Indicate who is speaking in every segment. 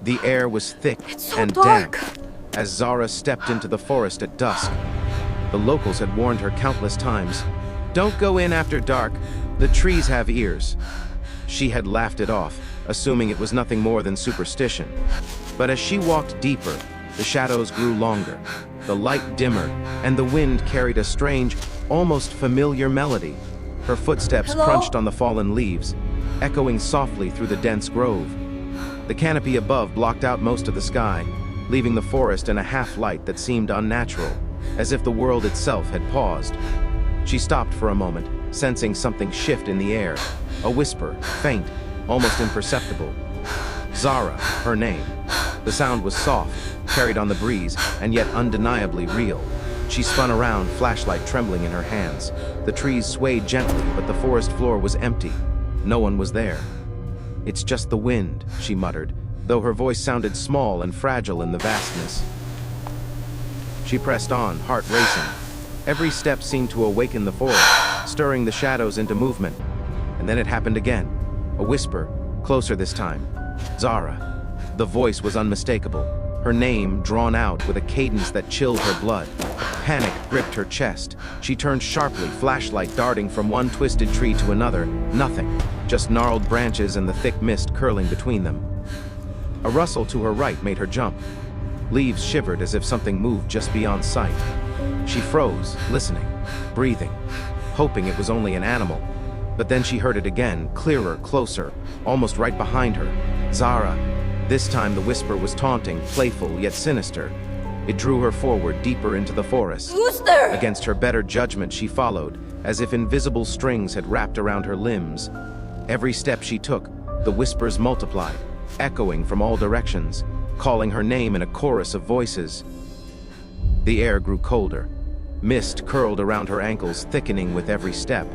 Speaker 1: The air was thick
Speaker 2: It's so
Speaker 1: and
Speaker 2: dark.
Speaker 1: damp as Zara stepped into the forest at dusk. The locals had warned her countless times, "Don't go in after dark, the trees have ears." She had laughed it off, assuming it was nothing more than superstition. But as she walked deeper, the shadows grew longer, the light dimmer, and the wind carried a strange, almost familiar melody. Her footsteps
Speaker 2: Hello?
Speaker 1: crunched on the fallen leaves, echoing softly through the dense grove. The canopy above blocked out most of the sky, leaving the forest in a half-light that seemed unnatural, as if the world itself had paused. She stopped for a moment, sensing something shift in the air, a whisper, faint, almost imperceptible. Zara, her name. The sound was soft, carried on the breeze, and yet undeniably real. She spun around, flashlight trembling in her hands. The trees swayed gently, but the forest floor was empty. No one was there. "It's just the wind," she muttered, though her voice sounded small and fragile in the vastness. She pressed on, heart racing. Every step seemed to awaken the forest, stirring the shadows into movement. And then it happened again. A whisper, closer this time. "Zara." The voice was unmistakable, her name drawn out with a cadence that chilled her blood. Panic gripped her chest. She turned sharply, flashlight darting from one twisted tree to another. Nothing, just gnarled branches and the thick mist curling between them. A rustle to her right made her jump. Leaves shivered as if something moved just beyond sight. She froze, listening, breathing, hoping it was only an animal. But then she heard it again, clearer, closer, almost right behind her. "Zara." This time the whisper was taunting, playful, yet sinister. It drew her forward, deeper into the forest.
Speaker 2: Who's there?
Speaker 1: Against her better judgment, she followed, as if invisible strings had wrapped around her limbs. Every step she took, the whispers multiplied, echoing from all directions, calling her name in a chorus of voices. The air grew colder. Mist curled around her ankles, thickening with every step.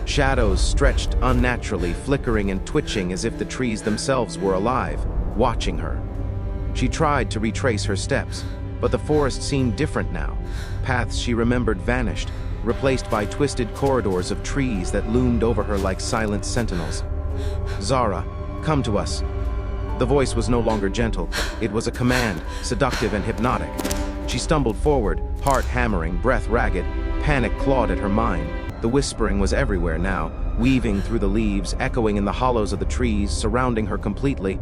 Speaker 1: Shadows stretched unnaturally, flickering and twitching as if the trees themselves were alive, watching her. She tried to retrace her steps, but the forest seemed different now. Paths she remembered vanished, replaced by twisted corridors of trees that loomed over her like silent sentinels. "Zara, come to us." The voice was no longer gentle. It was a command, seductive and hypnotic. She stumbled forward, heart hammering, breath ragged. Panic clawed at her mind. The whispering was everywhere now, weaving through the leaves, echoing in the hollows of the trees, surrounding her completely.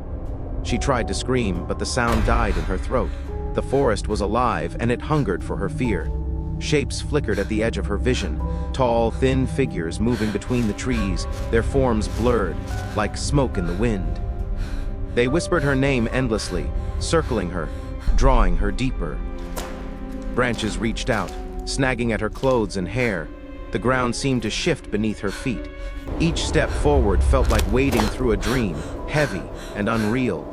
Speaker 1: She tried to scream, but the sound died in her throat. The forest was alive, and it hungered for her fear. Shapes flickered at the edge of her vision, tall, thin figures moving between the trees, their forms blurred, like smoke in the wind. They whispered her name endlessly, circling her, drawing her deeper. Branches reached out, snagging at her clothes and hair. The ground seemed to shift beneath her feet. Each step forward felt like wading through a dream, heavy and unreal.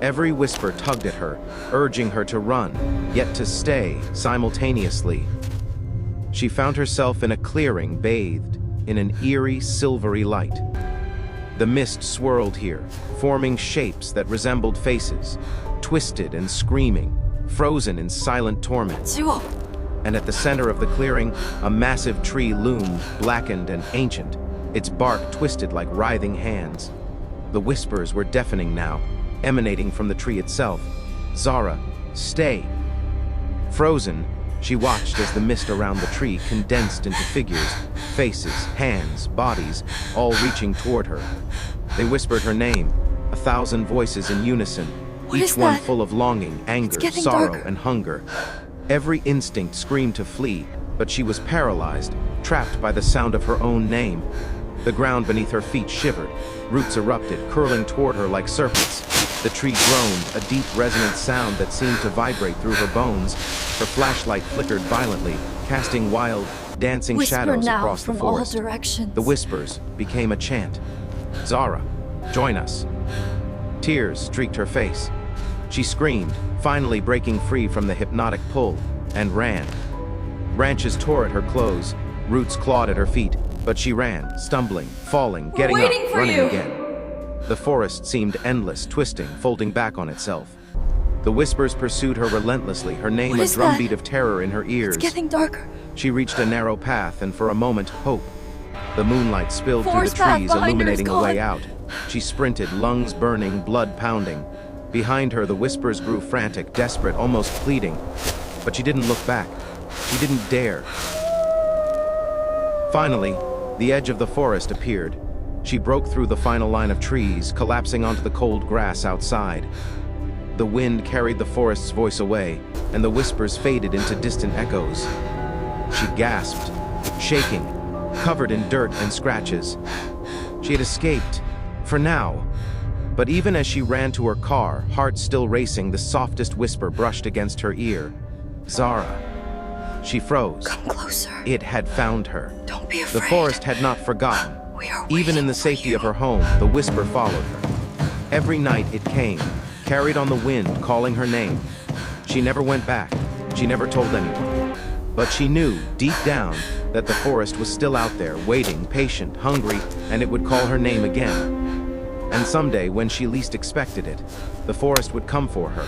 Speaker 1: Every whisper tugged at her, urging her to run, yet to stay simultaneously. She found herself in a clearing, bathed in an eerie, silvery light. The mist swirled here, forming shapes that resembled faces, twisted and screaming, frozen in silent torment.
Speaker 2: 지워.
Speaker 1: And at the center of the clearing, a massive tree loomed, blackened and ancient, its bark twisted like writhing hands. The whispers were deafening now, emanating from the tree itself. "Zara, stay." Frozen, she watched as the mist around the tree condensed into figures, faces, hands, bodies, all reaching toward her. They whispered her name, 1,000 voices in unison,
Speaker 2: What
Speaker 1: each
Speaker 2: is
Speaker 1: one
Speaker 2: that?
Speaker 1: full of longing, anger,
Speaker 2: getting
Speaker 1: sorrow,
Speaker 2: darker.
Speaker 1: and hunger. Every instinct screamed to flee, but she was paralyzed, trapped by the sound of her own name. The ground beneath her feet shivered, roots erupted, curling toward her like serpents. The tree groaned, a deep, resonant sound that seemed to vibrate through her bones. Her flashlight flickered violently, casting wild, dancing
Speaker 2: Whisper
Speaker 1: shadows
Speaker 2: now
Speaker 1: across the
Speaker 2: from all
Speaker 1: forest.
Speaker 2: directions.
Speaker 1: The whispers became a chant. "Zara, join us." Tears streaked her face. She screamed, finally breaking free from the hypnotic pull, and ran. Branches tore at her clothes, roots clawed at her feet, but she ran, stumbling, falling, getting up,
Speaker 2: waiting for
Speaker 1: running
Speaker 2: you.
Speaker 1: again. The forest seemed endless, twisting, folding back on itself. The whispers pursued her relentlessly, her name
Speaker 2: What
Speaker 1: a
Speaker 2: is
Speaker 1: drumbeat
Speaker 2: that?
Speaker 1: of terror in her ears.
Speaker 2: It's getting darker.
Speaker 1: She reached a narrow path, and for a moment, hope. The moonlight spilled through
Speaker 2: Forest
Speaker 1: the
Speaker 2: path
Speaker 1: trees,
Speaker 2: behind her is
Speaker 1: illuminating a way
Speaker 2: gone.
Speaker 1: out. She sprinted, lungs burning, blood pounding. Behind her, the whispers grew frantic, desperate, almost pleading. But she didn't look back. She didn't dare. Finally, the edge of the forest appeared. She broke through the final line of trees, collapsing onto the cold grass outside. The wind carried the forest's voice away, and the whispers faded into distant echoes. She gasped, shaking, covered in dirt and scratches. She had escaped, for now. But even as she ran to her car, heart still racing, the softest whisper brushed against her ear. Zara. She froze.
Speaker 2: Come closer.
Speaker 1: It had found her.
Speaker 2: Don't be afraid.
Speaker 1: The forest had not forgotten.
Speaker 2: We are
Speaker 1: Even in the safety of her home, the whisper followed her. Every night it came, carried on the wind, calling her name. She never went back. She never told anyone. But she knew, deep down, that the forest was still out there, waiting, patient, hungry, and it would call her name again. And someday, when she least expected it, the forest would come for her,